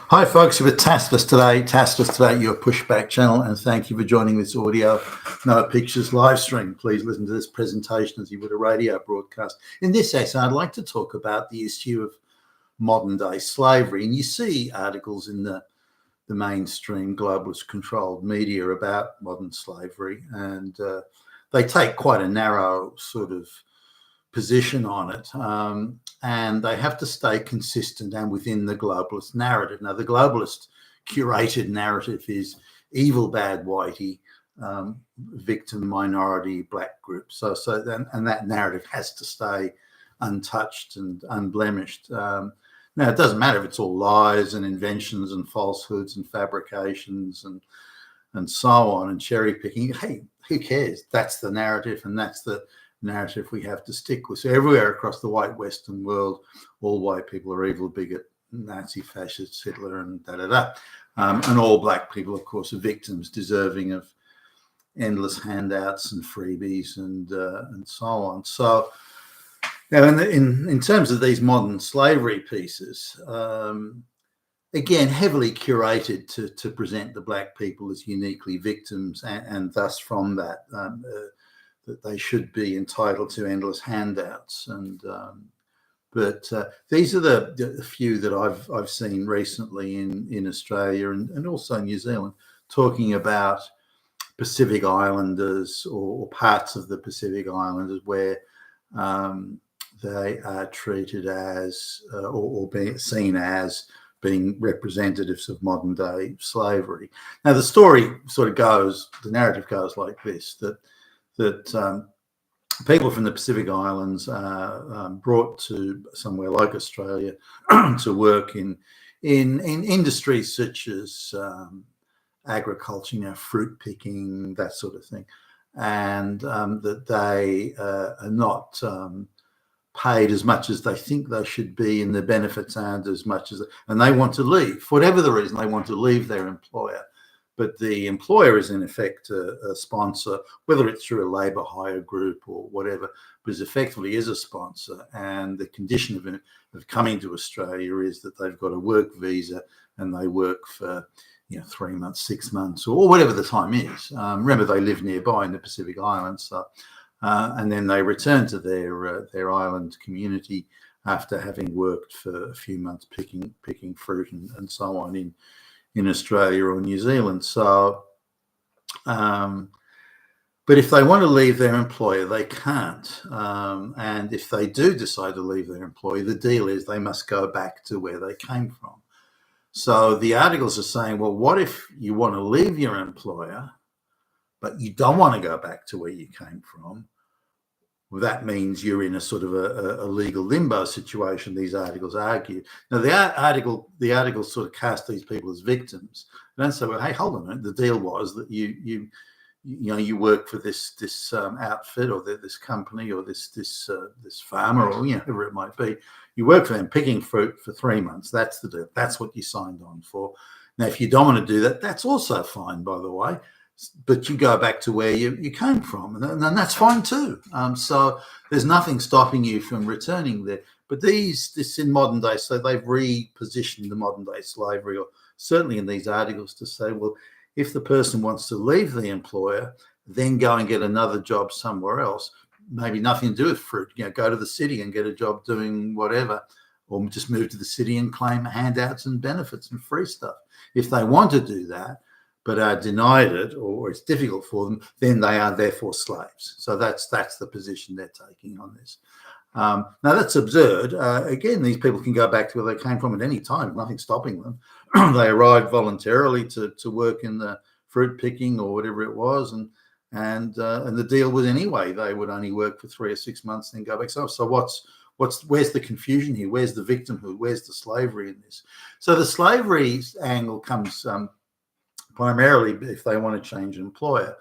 Hi, folks. You're with Taskless today. Taskless today, your pushback channel, and thank you for joining this audio, no pictures live stream. Please listen to this presentation as you would a radio broadcast. In this essay, I'd like to talk about the issue of modern day slavery. And you see articles in the mainstream globalist controlled media about modern slavery, and they take quite a narrow sort of position on it, and they have to stay consistent and within the globalist narrative. Now, the globalist curated narrative is evil, bad, whitey, victim, minority, black group. And that narrative has to stay untouched and unblemished. Now, it doesn't matter if it's all lies and inventions and falsehoods and fabrications and so on and cherry picking. Hey, who cares? That's the narrative, and that's the narrative we have to stick with. So everywhere across the white Western world, all white people are evil, bigot, Nazi, fascist, Hitler, and da-da-da. And all black people, of course, are victims deserving of endless handouts and freebies and so on. So now in terms of these modern slavery pieces, again, heavily curated to present the black people as uniquely victims, and thus from that, that they should be entitled to endless handouts. And but these are the few that I've seen recently in Australia and also New Zealand, talking about Pacific Islanders or parts of the Pacific Islanders where they are treated as or being seen as being representatives of modern day slavery. Now, the story sort of goes, the narrative goes like this, that people from the Pacific Islands are brought to somewhere like Australia to work in industries such as agriculture, fruit picking, that sort of thing, and that they are not paid as much as they think they should be, and the benefits aren't as much as, and they want to leave. For whatever the reason, they want to leave their employer. But the employer is in effect a sponsor, whether it's through a labour hire group or whatever, but effectively is a sponsor. And the condition of coming to Australia is that they've got a work visa and they work for 3 months, 6 months, or whatever the time is. Remember, they live nearby in the Pacific Islands, so and then they return to their island community after having worked for a few months picking fruit and so on in Australia or New Zealand. So, but if they want to leave their employer, they can't. And if they do decide to leave their employer, the deal is they must go back to where they came from. So the articles are saying, well, what if you want to leave your employer, but you don't want to go back to where you came from? Well, that means you're in a sort of a legal limbo situation, these articles argue. Now, the articles sort of cast these people as victims. They don't say, well, hey, hold on a minute. The deal was that you work for this outfit or this company or this farmer or whoever it might be. You work for them picking fruit for 3 months. That's the deal. That's what you signed on for. Now, if you don't want to do that, that's also fine, by the way. But you go back to where you came from, and that's fine too. So there's nothing stopping you from returning there. But this in modern day, so they've repositioned the modern day slavery, or certainly in these articles, to say, well, if the person wants to leave the employer, then go and get another job somewhere else, maybe nothing to do with fruit, go to the city and get a job doing whatever, or just move to the city and claim handouts and benefits and free stuff. If they want to do that, but are denied it, or it's difficult for them, then they are therefore slaves. So that's the position they're taking on this. Now, that's absurd. Again, these people can go back to where they came from at any time, nothing stopping them. They arrived voluntarily to work in the fruit picking or whatever it was, and the deal was anyway they would only work for 3 or 6 months, then go back. So where's the confusion here? Where's the victimhood? Where's the slavery in this? So the slavery angle comes primarily if they want to change an employer.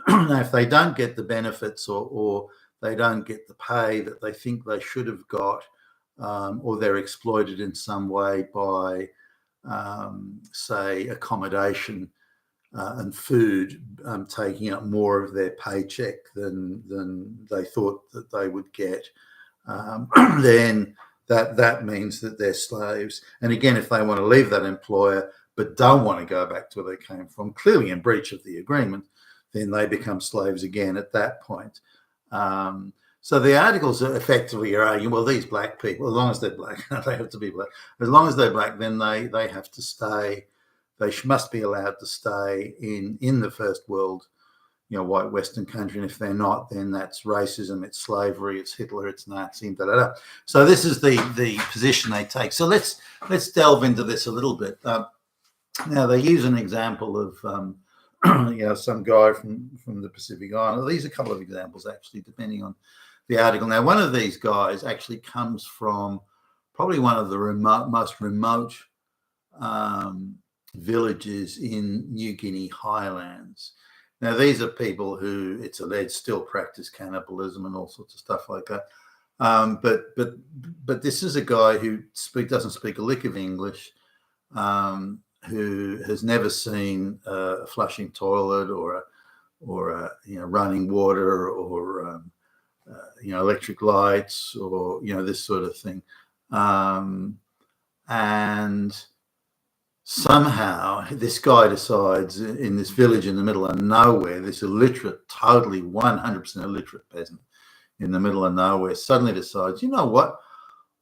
Now, if they don't get the benefits or they don't get the pay that they think they should have got, or they're exploited in some way by, say, accommodation and food taking up more of their paycheck than they thought that they would get, then that means that they're slaves. And again, if they want to leave that employer but don't want to go back to where they came from, clearly in breach of the agreement, then they become slaves again at that point. So the articles effectively are arguing, well, these black people, as long as they're black, they have to be black. As long as they're black, then they have to stay. They must be allowed to stay in the first world, white Western country. And if they're not, then that's racism, it's slavery, it's Hitler, it's Nazi, da da da. So this is the position they take. So let's delve into this a little bit. Now they use an example of some guy from the Pacific Island. These are a couple of examples actually, depending on the article. Now, one of these guys actually comes from probably one of the most remote villages in New Guinea highlands. Now, these are people who, it's alleged, still practice cannibalism and all sorts of stuff like that. But this is a guy who doesn't speak a lick of English, who has never seen a flushing toilet or running water or electric lights or this sort of thing, and somehow this guy decides in this village in the middle of nowhere, this illiterate, totally 100% illiterate peasant in the middle of nowhere suddenly decides, you know what,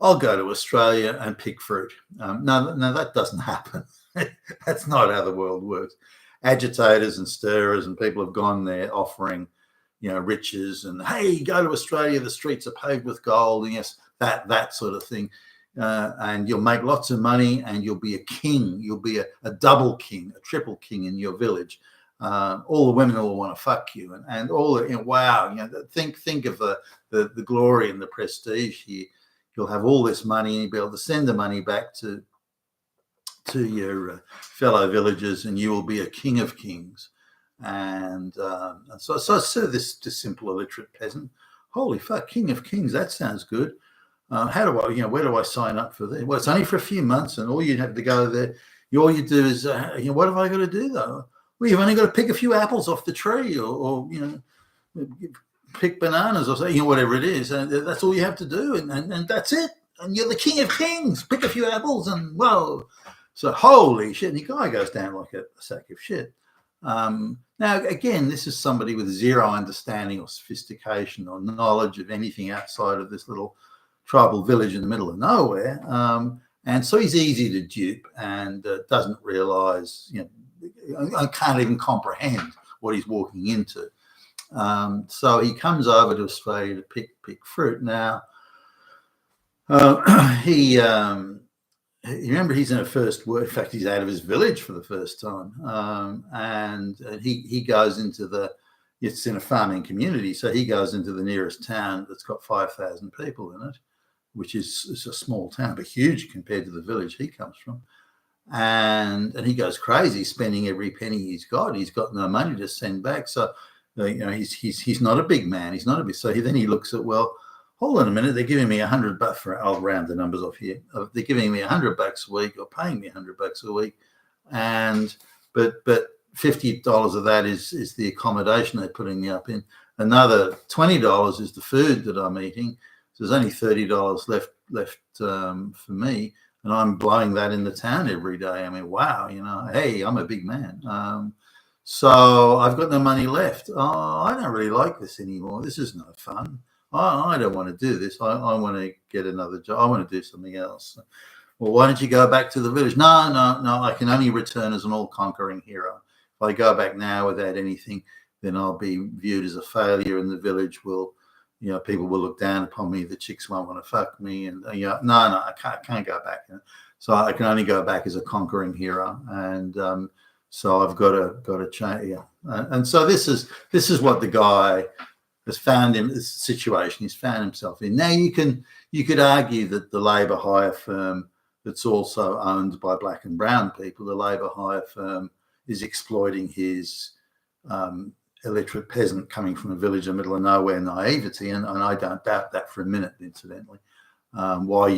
I'll go to Australia and pick fruit. No, that doesn't happen. That's not how the world works. Agitators and stirrers and people have gone there offering riches and, hey, go to Australia, the streets are paved with gold, and yes, that sort of thing. And you'll make lots of money and you'll be a king. You'll be a double king, a triple king in your village. All the women will want to fuck you. And all the, wow, think of the glory and the prestige here. You'll have all this money and you'll be able to send the money back to your fellow villagers, and you will be a king of kings. And so this simple illiterate peasant, holy fuck, king of kings, that sounds good. How do I, where do I sign up for this? Well, it's only for a few months, and all you have to go there. All you do is, what have I got to do though? Well, you've only got to pick a few apples off the tree, or pick bananas or something, whatever it is, and that's all you have to do, and that's it. And you're the king of kings. Pick a few apples, and whoa. So holy shit, and the guy goes down like a sack of shit. Now, again, this is somebody with zero understanding or sophistication or knowledge of anything outside of this little tribal village in the middle of nowhere. And so he's easy to dupe and doesn't realize, I can't even comprehend what he's walking into. So he comes over to Australia to pick fruit. Now, remember, he's in a first world. In fact, he's out of his village for the first time, and he goes into it's in a farming community, so he goes into the nearest town that's got 5,000 people in it, which is a small town, but huge compared to the village he comes from. And he goes crazy, spending every penny he's got. He's got no money to send back, so he's not a big man. He's not a big. So then he looks at, well, hold on a minute, they're giving me $100 for, I'll round the numbers off here. They're giving me $100 a week or paying me $100 a week. But $50 of that is the accommodation they're putting me up in. Another $20 is the food that I'm eating. So there's only $30 left for me. And I'm blowing that in the town every day. I mean, wow, hey, I'm a big man. So I've got no money left. Oh, I don't really like this anymore. This is no fun. I don't want to do this. I want to get another job. I want to do something else. Well, why don't you go back to the village? No. I can only return as an all-conquering hero. If I go back now without anything, then I'll be viewed as a failure, and the village will, people will look down upon me. The chicks won't want to fuck me, and no, I can't go back. So I can only go back as a conquering hero, and so I've got to change. Yeah, and so this is what the guy has found him, this situation he's found himself in. Now you could argue that the labour hire firm that's also owned by black and brown people, the labour hire firm is exploiting his illiterate peasant coming from a village in the middle of nowhere naivety, and I don't doubt that for a minute, incidentally. Why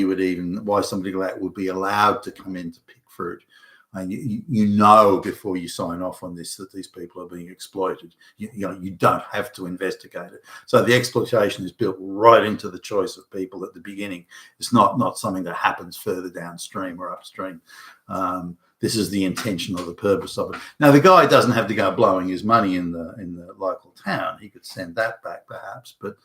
somebody like that would be allowed to come in to pick fruit. and you know before you sign off on this that these people are being exploited. You don't have to investigate it. So the exploitation is built right into the choice of people at the beginning. It's not something that happens further downstream or upstream. This is the intention or the purpose of it. Now, the guy doesn't have to go blowing his money in the local town. He could send that back perhaps, but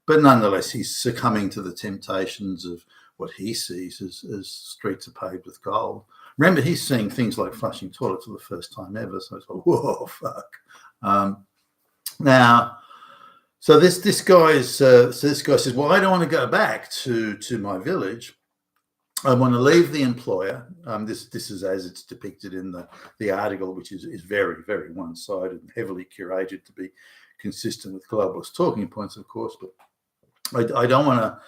nonetheless, he's succumbing to the temptations of what he sees as streets are paved with gold. Remember, he's seeing things like flushing toilets for the first time ever. So it's like, whoa, fuck. Now, so this guy says, well, I don't want to go back to my village. I want to leave the employer. This is as it's depicted in the article, which is very, very one-sided and heavily curated to be consistent with globalist talking points, of course. But I don't want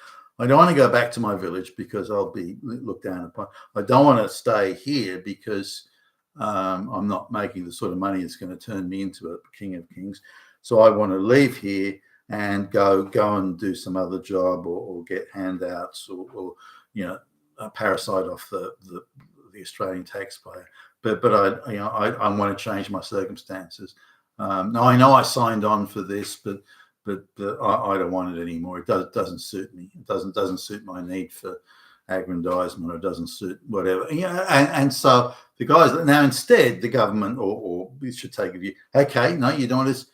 to go back to my village because I'll be looked down upon. I don't want to stay here because I'm not making the sort of money that's going to turn me into a king of kings. So I want to leave here and go and do some other job or get handouts or parasite off the Australian taxpayer. But I want to change my circumstances. Now I know I signed on for this, but I don't want it anymore. It doesn't suit me. It doesn't suit my need for aggrandizement, or it doesn't suit whatever. And so the guys now, instead, the government or we should take a view. Okay, no, you don't want this.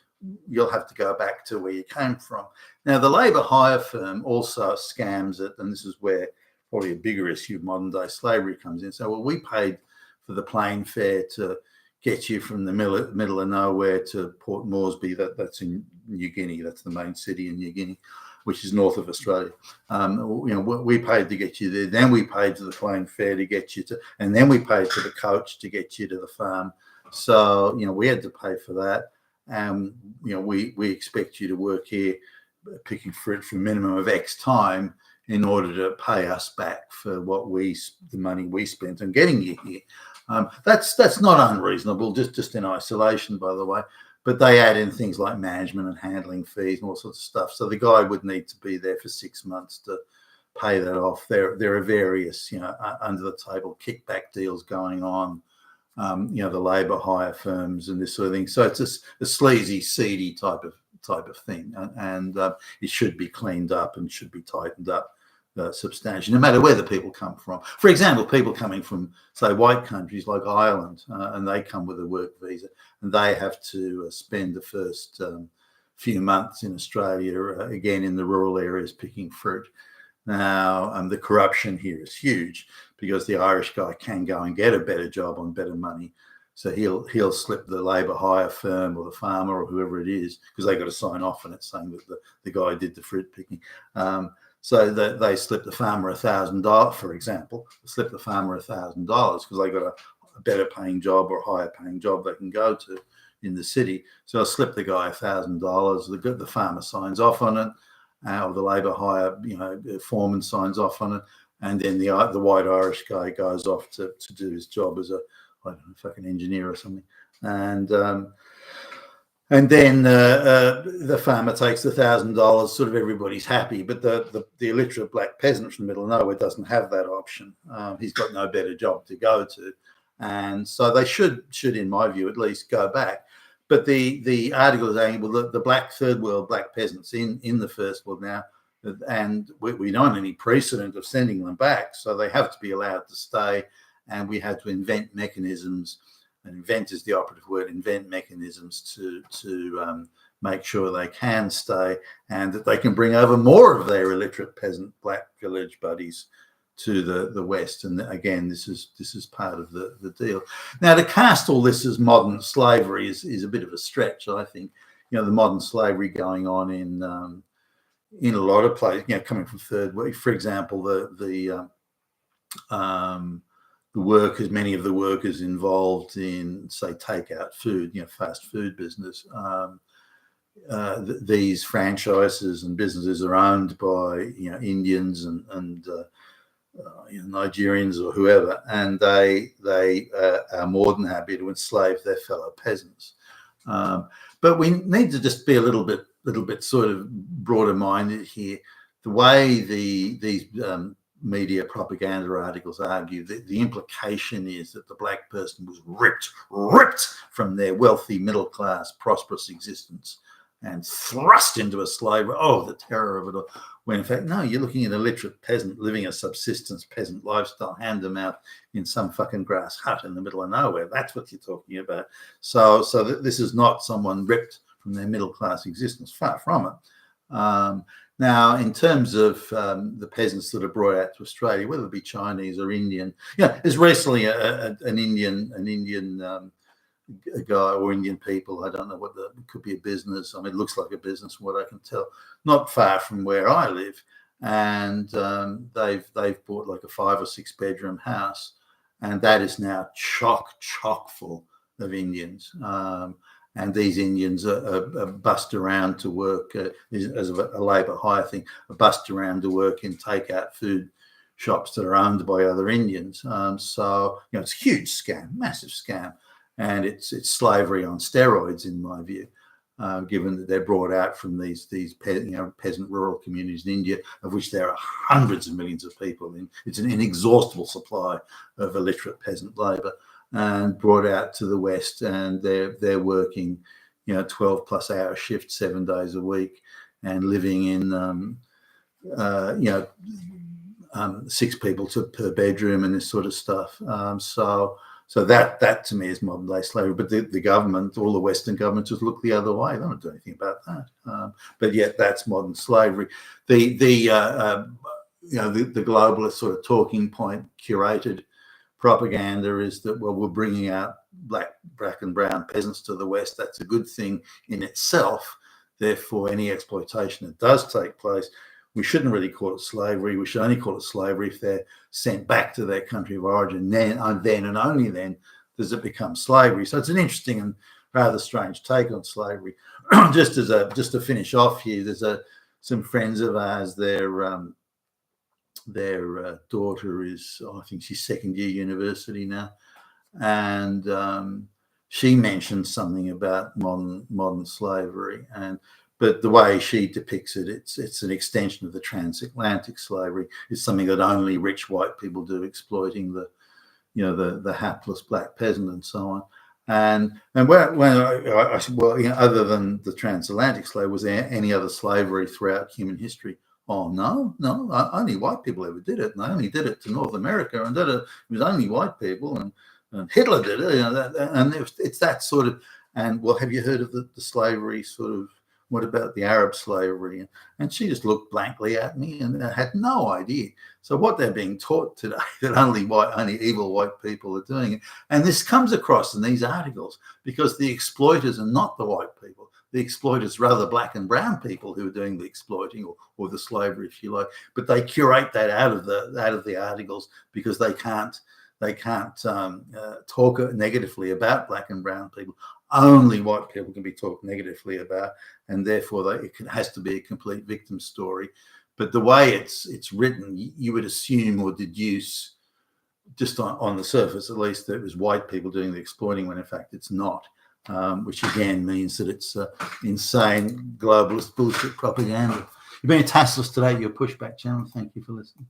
You'll have to go back to where you came from. Now, the labour hire firm also scams it, and this is where probably a bigger issue of modern day slavery comes in. So, well, we paid for the plane fare to get you from the middle of nowhere to Port Moresby. That's in New Guinea. That's the main city in New Guinea, which is north of Australia. We paid to get you there. Then we paid for the plane fare to get you to, and then we paid for the coach to get you to the farm. So, we had to pay for that. We expect you to work here picking fruit for a minimum of X time in order to pay us back for the money we spent on getting you here. That's not unreasonable, just in isolation, by the way. But they add in things like management and handling fees and all sorts of stuff. So the guy would need to be there for 6 months to pay that off. There are various, under the table kickback deals going on. The labour hire firms and this sort of thing. So it's a sleazy, seedy type of thing, and it should be cleaned up and should be tightened up substantially, no matter where the people come from. For example, people coming from, say, white countries like Ireland, and they come with a work visa, and they have to spend the first few months in Australia, again in the rural areas, picking fruit. Now, the corruption here is huge because the Irish guy can go and get a better job on better money. So he'll slip the labour hire firm or the farmer or whoever it is, because they got to sign off on it saying that the guy did the fruit picking. So that they slip the farmer $1,000, for example, slip the farmer $1,000 because they got a better paying job or higher paying job they can go to in the city. So I'll slip the guy $1,000. The farmer signs off on it. Or the labour hire, foreman signs off on it, and then the white Irish guy goes off to do his job as a fucking engineer or something, and then the farmer takes the $1,000. Sort of everybody's happy, but the illiterate black peasant from the middle of nowhere doesn't have that option. He's got no better job to go to, and so they should, in my view, at least go back. But the article is saying, well, the black third world black peasants in the first world now, and we don't have any precedent of sending them back, so they have to be allowed to stay, and we had to invent mechanisms, and invent is the operative word, invent mechanisms to make sure they can stay and that they can bring over more of their illiterate peasant black village buddies to the West. And again, this is part of the deal. Now, to cast all this as modern slavery is a bit of a stretch, I think. The modern slavery going on in a lot of places, coming from third world. For example, the workers, many of the workers involved in, say, takeout food, fast food business. These franchises and businesses are owned by Indians and Nigerians or whoever, and they are more than happy to enslave their fellow peasants. But we need to just be a little bit sort of broader minded here. The way these media propaganda articles argue that the implication is that the black person was ripped from their wealthy, middle class, prosperous existence and thrust into a slavery. Oh, the terror of it all. When in fact, no, you're looking at a literate peasant living a subsistence peasant lifestyle, hand to mouth in some fucking grass hut in the middle of nowhere. That's what you're talking about. So this is not someone ripped from their middle class existence. Far from it. Now, in terms of the peasants that are brought out to Australia, whether it be Chinese or Indian, there's recently an Indian a guy or Indian people. I don't know what it could be a business. I mean, it looks like a business from what I can tell. Not far from where I live, and they've bought like a 5 or 6 bedroom house, and that is now chock full of Indians. And these Indians are bussed around to work as a labour hire thing, are bussed around to work in takeout food shops that are owned by other Indians. So it's a huge scam, massive scam, and it's slavery on steroids in my view, given that they're brought out from these peasant rural communities in India, of which there are hundreds of millions of people. It's an inexhaustible supply of illiterate peasant labour. And brought out to the West, and they're working, 12+ hour shifts 7 days a week, and living in 6 people per bedroom and this sort of stuff. So that to me is modern day slavery. But the government, all the Western governments, just look the other way. They don't do anything about that. But yet that's modern slavery. The globalist sort of talking point curated propaganda is that, well, we're bringing out black and brown peasants to the West. That's a good thing in itself. Therefore, any exploitation that does take place, we shouldn't really call it slavery. We should only call it slavery if they're sent back to their country of origin. Then and only then does it become slavery. So it's an interesting and rather strange take on slavery. Just to finish off here, there's some friends of ours. Their daughter is, I think she's 2nd year university now, and she mentioned something about modern slavery, but the way she depicts it, it's an extension of the transatlantic slavery. It's something that only rich white people do, exploiting the hapless black peasant and so on. And I said, well, other than the transatlantic slavery, was there any other slavery throughout human history? Oh, no, only white people ever did it. And they only did it to North America, and it was only white people, and Hitler did it. And it's that sort of, and well, have you heard of the slavery sort of, what about the Arab slavery? And she just looked blankly at me and had no idea. So what they're being taught today, that only evil white people are doing it. And this comes across in these articles because the exploiters are not the white people. The exploiters, rather black and brown people who are doing the exploiting or the slavery, if you like, but they curate that out of the articles because they can't talk negatively about black and brown people. Only white people can be talked negatively about, and therefore it has to be a complete victim story. But the way it's written, you would assume or deduce, just on the surface at least, that it was white people doing the exploiting, when in fact it's not. Which again means that it's insane globalist bullshit propaganda. You've been a tasteless today, your pushback channel. Thank you for listening.